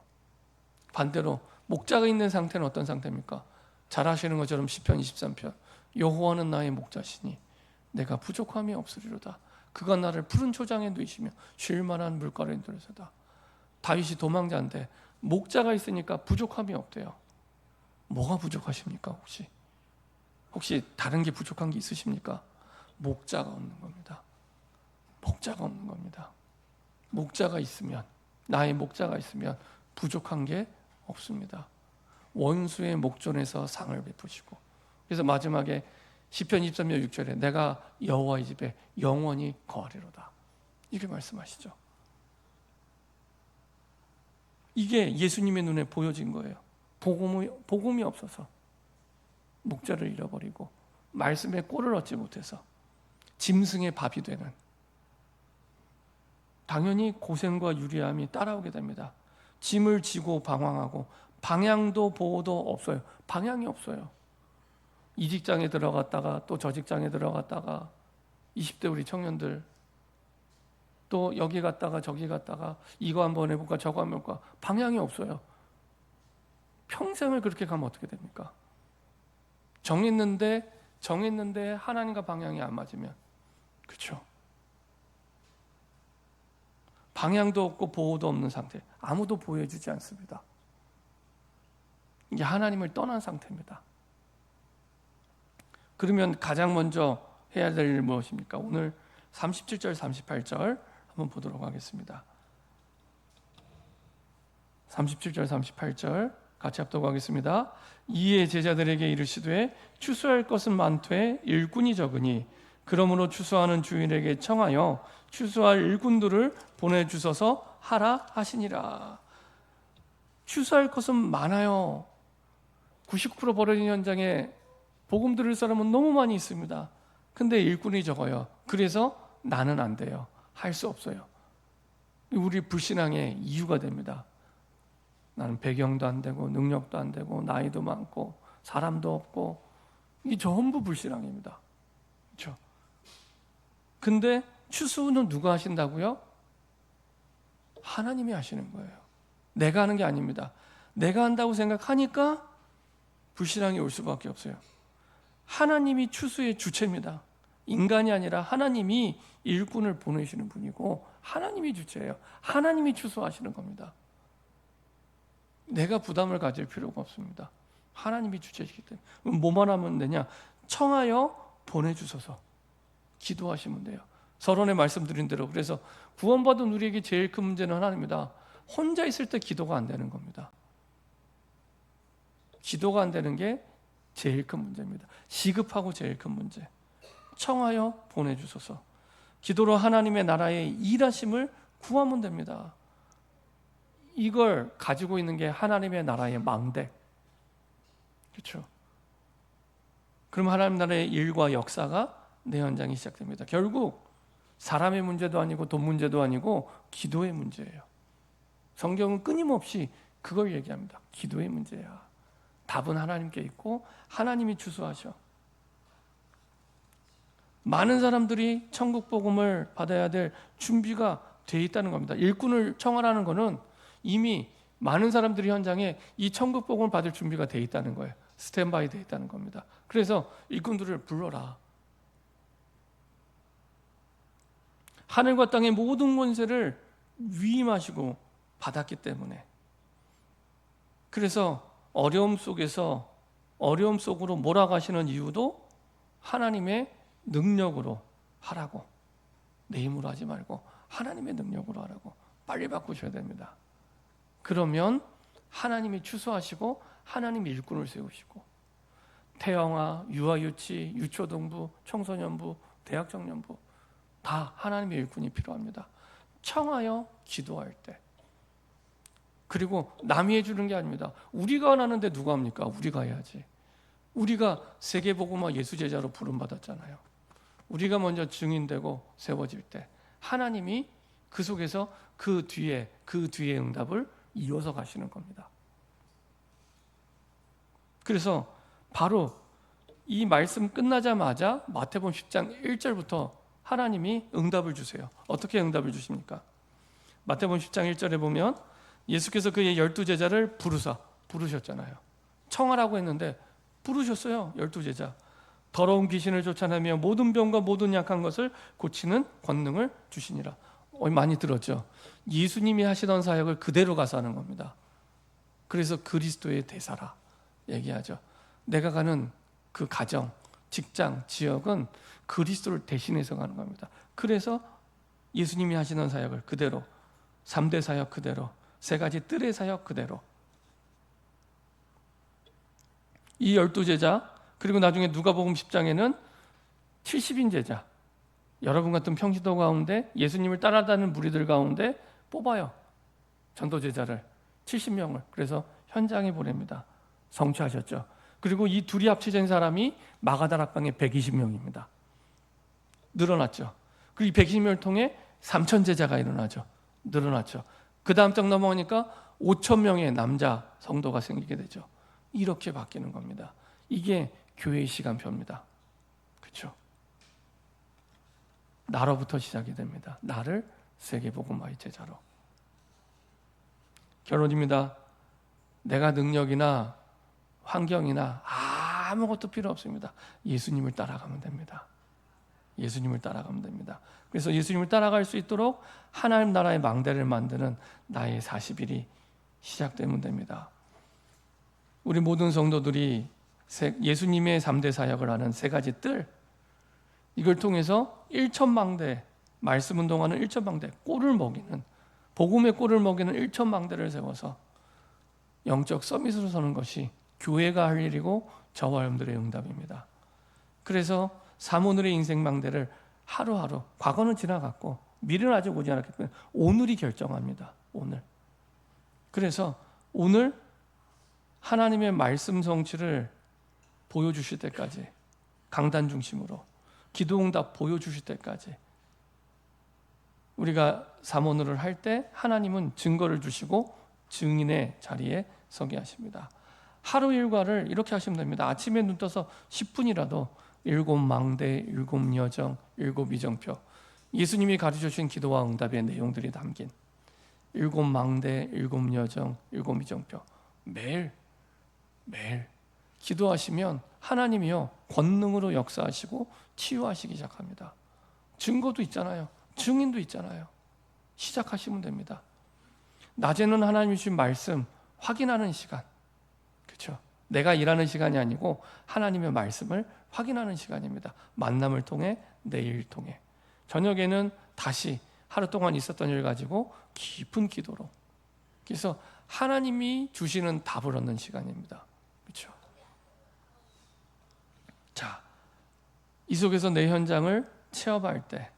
반대로 목자가 있는 상태는 어떤 상태입니까? 잘 아시는 것처럼 시편 23편, 여호와는 나의 목자시니 내가 부족함이 없으리로다. 그가 나를 푸른 초장에 누이시며 쉴 만한 물가를 인도하시다. 다윗이 도망자인데 목자가 있으니까 부족함이 없대요. 뭐가 부족하십니까? 혹시 다른 게 부족한 게 있으십니까? 목자가 없는 겁니다. 목자가 없는 겁니다. 목자가 있으면, 나의 목자가 있으면 부족한 게 없습니다. 원수의 목전에서 상을 베푸시고, 그래서 마지막에 시편 23편 6절에 내가 여호와의 집에 영원히 거하리로다, 이렇게 말씀하시죠. 이게 예수님의 눈에 보여진 거예요. 복음이 없어서 목자를 잃어버리고 말씀의 꼴을 얻지 못해서 짐승의 밥이 되는, 당연히 고생과 유리함이 따라오게 됩니다. 짐을 지고 방황하고 방향도 보호도 없어요. 방향이 없어요. 이 직장에 들어갔다가 또 저 직장에 들어갔다가 20대 우리 청년들 또 여기 갔다가 저기 갔다가 이거 한번 해볼까 저거 한번 해볼까, 방향이 없어요. 평생을 그렇게 가면 어떻게 됩니까? 정했는데 하나님과 방향이 안 맞으면, 그렇죠? 방향도 없고 보호도 없는 상태, 아무도 보호해주지 않습니다. 이게 하나님을 떠난 상태입니다. 그러면 가장 먼저 해야 될 일은 무엇입니까? 오늘 37절 38절 한번 보도록 하겠습니다. 37절 38절 같이 합독하겠습니다. 이에 제자들에게 이르시되 추수할 것은 많되 일꾼이 적으니 그러므로 추수하는 주인에게 청하여 추수할 일꾼들을 보내주소서 하라 하시니라. 추수할 것은 많아요. 99% 벌어진 현장에 복음 들을 사람은 너무 많이 있습니다. 근데 일꾼이 적어요. 그래서 나는 안 돼요. 할 수 없어요. 우리 불신앙의 이유가 됩니다. 나는 배경도 안 되고 능력도 안 되고 나이도 많고 사람도 없고, 이게 전부 불신앙입니다. 그렇죠? 근데 추수는 누가 하신다고요? 하나님이 하시는 거예요. 내가 하는 게 아닙니다. 내가 한다고 생각하니까 불신앙이 올 수밖에 없어요. 하나님이 추수의 주체입니다. 인간이 아니라 하나님이 일꾼을 보내시는 분이고 하나님이 주체예요. 하나님이 추수하시는 겁니다. 내가 부담을 가질 필요가 없습니다. 하나님이 주체이기 때문에. 뭐만 하면 되냐? 청하여 보내주소서 기도하시면 돼요. 서론에 말씀드린 대로. 그래서 구원받은 우리에게 제일 큰 문제는 하나입니다. 혼자 있을 때 기도가 안 되는 겁니다. 기도가 안 되는 게 제일 큰 문제입니다. 시급하고 제일 큰 문제. 청하여 보내주소서. 기도로 하나님의 나라의 일하심을 구하면 됩니다. 이걸 가지고 있는 게 하나님의 나라의 망대. 그렇죠? 그럼 하나님 나라의 일과 역사가 내 현장이 시작됩니다. 결국 사람의 문제도 아니고 돈 문제도 아니고 기도의 문제예요. 성경은 끊임없이 그걸 얘기합니다. 기도의 문제야. 답은 하나님께 있고 하나님이 추수하셔. 많은 사람들이 천국 복음을 받아야 될 준비가 돼 있다는 겁니다. 일꾼을 청하라는 것은 이미 많은 사람들이 현장에 이 천국 복음을 받을 준비가 돼 있다는 거예요. 스탠바이 돼 있다는 겁니다. 그래서 일꾼들을 불러라. 하늘과 땅의 모든 권세를 위임하시고 받았기 때문에. 그래서 어려움 속으로 몰아가시는 이유도 하나님의 능력으로 하라고. 내 힘으로 하지 말고 하나님의 능력으로 하라고. 빨리 바꾸셔야 됩니다. 그러면 하나님이 추수하시고 하나님이 일꾼을 세우시고, 태영아, 유아유치, 유초등부, 청소년부, 대학청년부 다 하나님의 일꾼이 필요합니다. 청하여 기도할 때. 그리고 남이 해주는 게 아닙니다. 우리가 안 하는데 누가 합니까? 우리가 해야지. 우리가 세계복음화 예수제자로 부름받았잖아요. 우리가 먼저 증인되고 세워질 때 하나님이 그 속에서 그 뒤에 응답을 이어서 가시는 겁니다. 그래서 바로 이 말씀 끝나자마자 마태복음 10장 1절부터 하나님이 응답을 주세요. 어떻게 응답을 주십니까? 마태복음 10장 1절에 보면 예수께서 그의 12제자를 부르셨잖아요. 청하라고 했는데 부르셨어요. 12제자. 더러운 귀신을 쫓아내며 모든 병과 모든 약한 것을 고치는 권능을 주시니라. 많이 들었죠? 예수님이 하시던 사역을 그대로 가서 하는 겁니다. 그래서 그리스도의 대사라 얘기하죠. 내가 가는 그 가정, 직장, 지역은 그리스도를 대신해서 가는 겁니다. 그래서 예수님이 하시는 사역을 그대로, 3대 사역 그대로, 3가지 뜰의 사역 그대로. 이 12제자, 그리고 나중에 누가복음 10장에는 70인 제자, 여러분 같은 평신도 가운데 예수님을 따라다니는 무리들 가운데 뽑아요. 전도제자를 70명을. 그래서 현장에 보냅니다. 성취하셨죠. 그리고 이 둘이 합쳐진 사람이 마가다락방에 120명입니다. 늘어났죠. 그리고 이 120명을 통해 3천 제자가 일어나죠. 늘어났죠. 그 다음 장 넘어가니까 5천 명의 남자 성도가 생기게 되죠. 이렇게 바뀌는 겁니다. 이게 교회의 시간표입니다. 그렇죠? 나로부터 시작이 됩니다. 나를 세계복음화의 제자로. 결론입니다. 내가 능력이나 환경이나 아무것도 필요 없습니다. 예수님을 따라가면 됩니다. 예수님을 따라가면 됩니다. 그래서 예수님을 따라갈 수 있도록 하나님 나라의 망대를 만드는 나의 40일이 시작되면 됩니다. 우리 모든 성도들이 예수님의 3대 사역을 하는 3가지 뜰, 이걸 통해서 1천망대, 말씀 운동하는 1천망대, 꼴을 먹이는, 복음의 꼴을 먹이는 1천망대를 세워서 영적 서밋으로 서는 것이 교회가 할 일이고 저와 여러분들의 응답입니다. 그래서 사모늘의 인생망대를 하루하루, 과거는 지나갔고 미래는 아직 오지 않았기 때문에 오늘이 결정합니다. 오늘. 그래서 오늘 하나님의 말씀 성취를 보여주실 때까지, 강단 중심으로 기도응답 보여주실 때까지 우리가 사모늘을 할 때 하나님은 증거를 주시고 증인의 자리에 서게 하십니다. 하루 일과를 이렇게 하시면 됩니다. 아침에 눈 떠서 10분이라도 7망대, 7여정, 7이정표, 예수님이 가르쳐주신 기도와 응답의 내용들이 담긴 7망대, 7여정, 7이정표 매일 기도하시면 하나님이요 권능으로 역사하시고 치유하시기 시작합니다. 증거도 있잖아요. 증인도 있잖아요. 시작하시면 됩니다. 낮에는 하나님이 주신 말씀 확인하는 시간, 그렇죠? 내가 일하는 시간이 아니고 하나님의 말씀을 확인하는 시간입니다. 만남을 통해, 내일 통해. 저녁에는 다시 하루 동안 있었던 일 가지고 깊은 기도로. 그래서 하나님이 주시는 답을 얻는 시간입니다. 그렇죠? 자, 이 속에서 내 현장을 체험할 때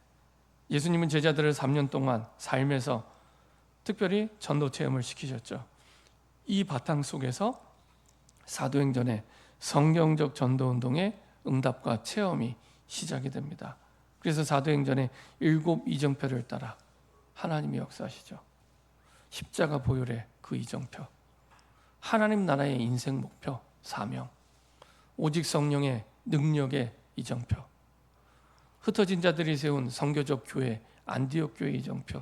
예수님은 제자들을 3년 동안 삶에서 특별히 전도 체험을 시키셨죠. 이 바탕 속에서 사도행전의 성경적 전도운동의 응답과 체험이 시작이 됩니다. 그래서 사도행전의 7 이정표를 따라 하나님이 역사하시죠. 십자가 보혈의 그 이정표, 하나님 나라의 인생 목표, 사명, 오직 성령의 능력의 이정표, 흩어진 자들이 세운 선교적 교회 안디옥 교회 이정표,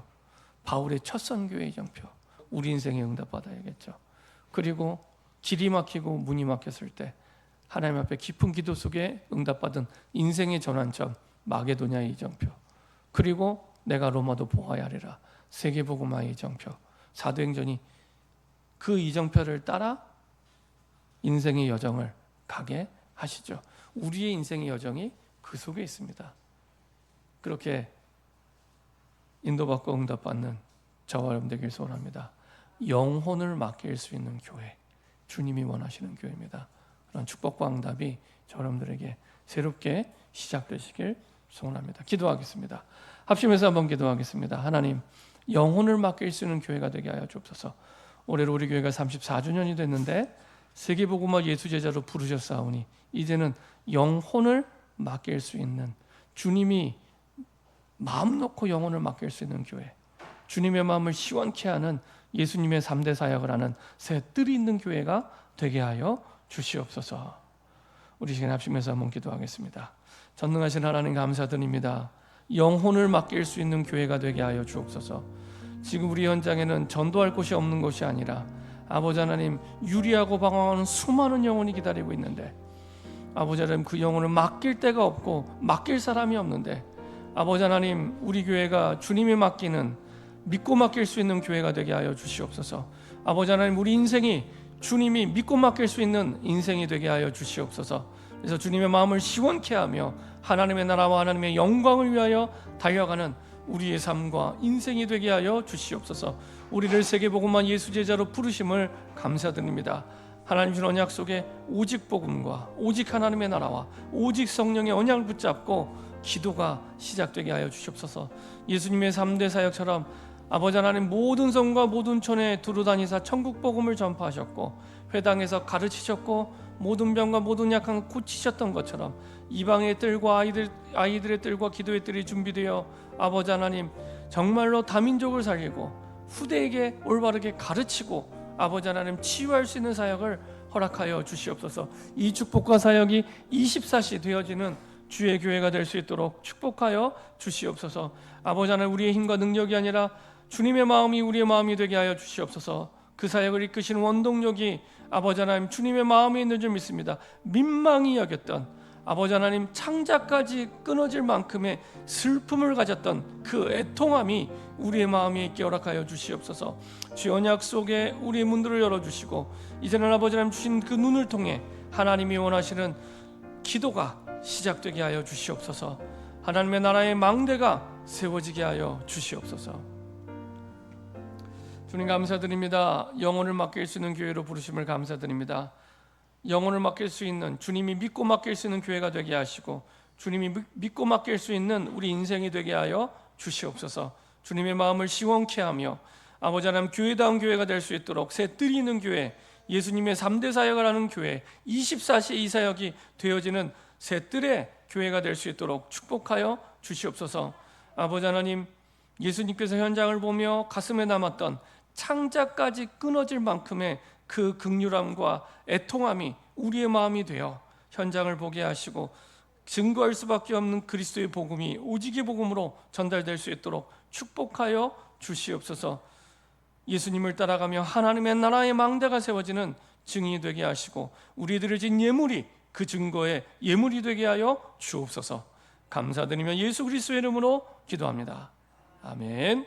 바울의 첫 선교회 이정표, 우리 인생에 응답받아야겠죠. 그리고 길이 막히고 문이 막혔을 때 하나님 앞에 깊은 기도 속에 응답받은 인생의 전환점 마게도냐 이정표, 그리고 내가 로마도 보아야 하리라 세계복음화의 이정표, 사도행전이 그 이정표를 따라 인생의 여정을 가게 하시죠. 우리의 인생의 여정이 그 속에 있습니다. 그렇게 인도받고 응답받는 저와 여러분 되길 소원합니다. 영혼을 맡길 수 있는 교회, 주님이 원하시는 교회입니다. 그런 축복과 응답이 저 여러분들에게 새롭게 시작되시길 소원합니다. 기도하겠습니다. 합심해서 한번 기도하겠습니다. 하나님, 영혼을 맡길 수 있는 교회가 되게 하여 주옵소서. 올해로 우리 교회가 34주년이 됐는데 세계복음화 예수제자로 부르셨사오니 이제는 영혼을 맡길 수 있는, 주님이 마음 놓고 영혼을 맡길 수 있는 교회, 주님의 마음을 시원케 하는 예수님의 3대 사역을 하는 새 뜰이 있는 교회가 되게 하여 주시옵소서. 우리 시간 합심해서 한번 기도하겠습니다. 전능하신 하나님 감사드립니다. 영혼을 맡길 수 있는 교회가 되게 하여 주옵소서. 지금 우리 현장에는 전도할 곳이 없는 것이 아니라 아버지 하나님, 유리하고 방황하는 수많은 영혼이 기다리고 있는데 아버지 하나님, 그 영혼을 맡길 데가 없고 맡길 사람이 없는데 아버지 하나님, 우리 교회가 주님이 맡기는, 믿고 맡길 수 있는 교회가 되게 하여 주시옵소서. 아버지 하나님, 우리 인생이 주님이 믿고 맡길 수 있는 인생이 되게 하여 주시옵소서. 그래서 주님의 마음을 시원케 하며 하나님의 나라와 하나님의 영광을 위하여 달려가는 우리의 삶과 인생이 되게 하여 주시옵소서. 우리를 세계복음화 예수제자로 부르심을 감사드립니다. 하나님 주신 언약 속에 오직 복음과 오직 하나님의 나라와 오직 성령의 언약을 붙잡고 기도가 시작되게 하여 주시옵소서. 예수님의 3대 사역처럼 아버지 하나님, 모든 성과 모든 촌에 두루다니사 천국 복음을 전파하셨고 회당에서 가르치셨고 모든 병과 모든 약한 고치셨던 것처럼 이방의 뜰과 아이들의 뜰과 기도의 뜰이 준비되어 아버지 하나님, 정말로 다민족을 살리고 후대에게 올바르게 가르치고 아버지 하나님, 치유할 수 있는 사역을 허락하여 주시옵소서. 이 축복과 사역이 24시 되어지는 주의 교회가 될 수 있도록 축복하여 주시옵소서. 아버지 하나님, 우리의 힘과 능력이 아니라 주님의 마음이 우리의 마음이 되게 하여 주시옵소서. 그 사역을 이끄시는 원동력이 아버지 하나님, 주님의 마음에 있는 줄 믿습니다. 민망히 여겼던 아버지 하나님, 창자까지 끊어질 만큼의 슬픔을 가졌던 그 애통함이 우리의 마음에 있게 허락하여 주시옵소서. 주의 언약 속에 우리의 문들을 열어주시고 이제는 아버지 하나님 주신 그 눈을 통해 하나님이 원하시는 기도가 시작되게 하여 주시옵소서. 하나님의 나라의 망대가 세워지게 하여 주시옵소서. 주님 감사드립니다. 영혼을 맡길 수 있는 교회로 부르심을 감사드립니다. 영혼을 맡길 수 있는, 주님이 믿고 맡길 수 있는 교회가 되게 하시고 주님이 믿고 맡길 수 있는 우리 인생이 되게 하여 주시옵소서. 주님의 마음을 시원케 하며 아버지 하나님, 교회다운 교회가 될 수 있도록 새 뜰이 있는 교회, 예수님의 3대 사역을 하는 교회, 24시 이 사역이 되어지는 새 뜰의 교회가 될 수 있도록 축복하여 주시옵소서. 아버지 하나님, 예수님께서 현장을 보며 가슴에 남았던 창자까지 끊어질 만큼의 그 긍휼함과 애통함이 우리의 마음이 되어 현장을 보게 하시고 증거할 수밖에 없는 그리스도의 복음이 오직의 복음으로 전달될 수 있도록 축복하여 주시옵소서. 예수님을 따라가며 하나님의 나라의 망대가 세워지는 증인이 되게 하시고 우리들을 진 예물이 그 증거의 예물이 되게 하여 주옵소서. 감사드리며 예수 그리스도의 이름으로 기도합니다. 아멘.